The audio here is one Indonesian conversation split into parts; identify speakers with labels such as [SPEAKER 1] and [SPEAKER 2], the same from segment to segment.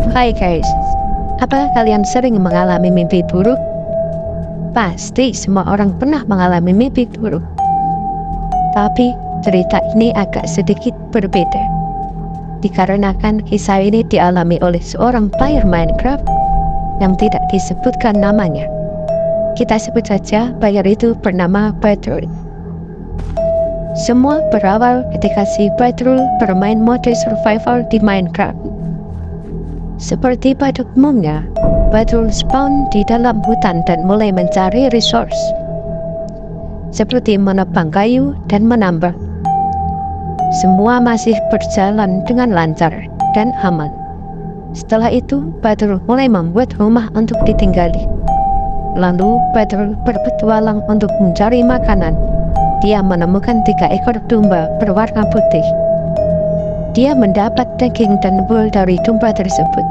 [SPEAKER 1] Hai guys, apa kalian sering mengalami mimpi buruk? Pasti semua orang pernah mengalami mimpi buruk. Tapi cerita ini agak sedikit berbeda. Dikarenakan kisah ini dialami oleh seorang player Minecraft yang tidak disebutkan namanya. Kita sebut saja player itu bernama Petrul. Semua berawal ketika si Petrul bermain mode survival di Minecraft. Seperti pada umumnya, Petrul spawn di dalam hutan dan mulai mencari resource, seperti menebang kayu dan menambang. Semua masih berjalan dengan lancar dan aman. Setelah itu, Petrul mulai membuat rumah untuk ditinggali. Lalu, Petrul berpetualang untuk mencari makanan. Dia menemukan 3 ekor domba berwarna putih. Dia mendapat daging dan wool dari domba tersebut.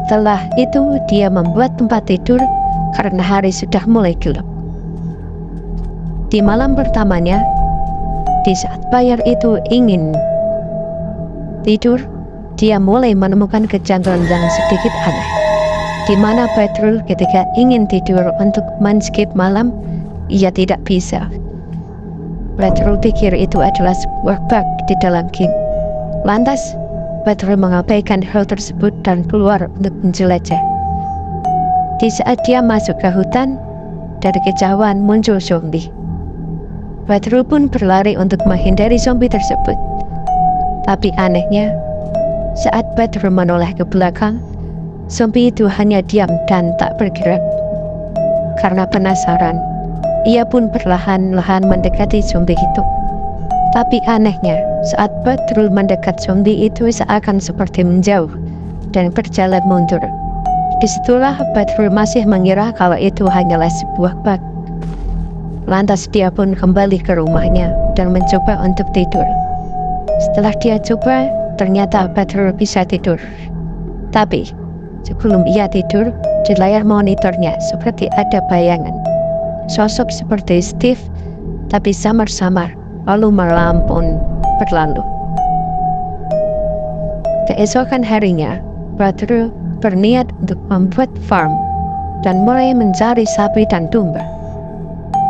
[SPEAKER 1] Setelah itu, dia membuat tempat tidur karena hari sudah mulai gelap. Di malam pertamanya, di saat player itu ingin tidur, dia mulai menemukan kejanggalan yang sedikit aneh. Di mana Petrul ketika ingin tidur untuk men-skip malam, ia tidak bisa. Petrul pikir itu adalah sebuah bug di dalam game. Lantas, Petrul mengabaikan hal tersebut dan keluar untuk menjelajah. Di saat dia masuk ke hutan, dari kejauhan muncul zombie. Petrul pun berlari untuk menghindari zombie tersebut. Tapi anehnya, saat Petrul menoleh ke belakang, zombie itu hanya diam dan tak bergerak. Karena penasaran, ia pun perlahan-lahan mendekati zombie itu. Tapi anehnya, saat Petrul mendekat, zombie itu seakan seperti menjauh dan berjalan mundur. Disitulah Petrul masih mengira kalau itu hanyalah sebuah bug. Lantas dia pun kembali ke rumahnya dan mencoba untuk tidur. Setelah dia coba, ternyata Petrul bisa tidur. Tapi sebelum ia tidur, di layar monitornya seperti ada bayangan. Sosok seperti Steve, tapi samar-samar, lalu melampun berlalu. Keesokan harinya, Petrul berniat untuk membuat farm dan mulai mencari sapi dan domba.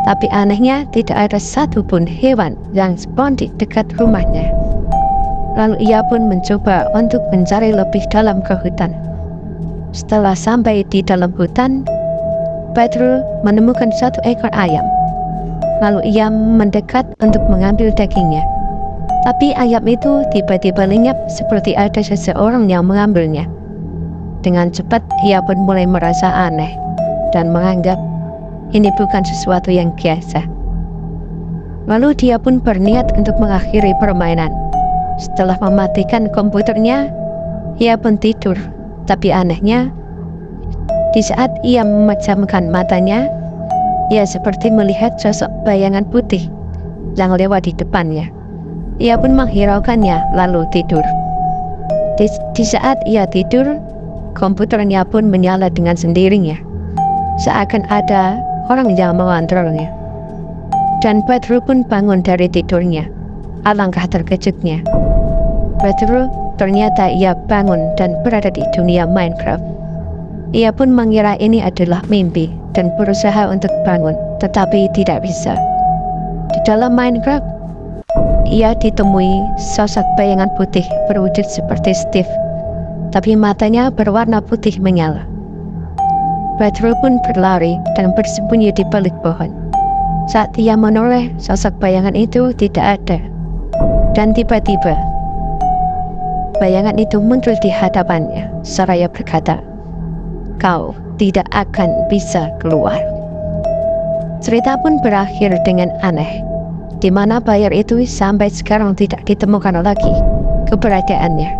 [SPEAKER 1] Tapi anehnya tidak ada satupun hewan yang spawn di dekat rumahnya. Lalu ia pun mencoba untuk mencari lebih dalam ke hutan. Setelah sampai di dalam hutan, Petrul menemukan 1 ekor ayam. Lalu ia mendekat untuk mengambil dagingnya. Tapi ayam itu tiba-tiba lenyap seperti ada seseorang yang mengambilnya. Dengan cepat ia pun mulai merasa aneh dan menganggap ini bukan sesuatu yang biasa. Lalu dia pun berniat untuk mengakhiri permainan. Setelah mematikan komputernya, ia pun tidur. Tapi anehnya, di saat ia memejamkan matanya, ia seperti melihat sosok bayangan putih yang lewat di depannya. Ia pun menghiraukannya lalu tidur. Di saat ia tidur, komputernya pun menyala dengan sendirinya. Seakan ada orang yang mengontrolnya. Dan Petrul pun bangun dari tidurnya. Alangkah terkejutnya. Petrul ternyata ia bangun dan berada di dunia Minecraft. Ia pun mengira ini adalah mimpi dan berusaha untuk bangun, tetapi tidak bisa. Di dalam Minecraft, ia ditemui sosok bayangan putih berwujud seperti Steve, tapi matanya berwarna putih menyala. Petrul pun berlari dan bersembunyi di balik pohon. Saat ia menoleh, sosok bayangan itu tidak ada. Dan tiba-tiba, bayangan itu muncul di hadapannya, seraya berkata, "Kau tidak akan bisa keluar." Cerita pun berakhir dengan aneh, di mana player itu sampai sekarang tidak ditemukan lagi keberadaannya.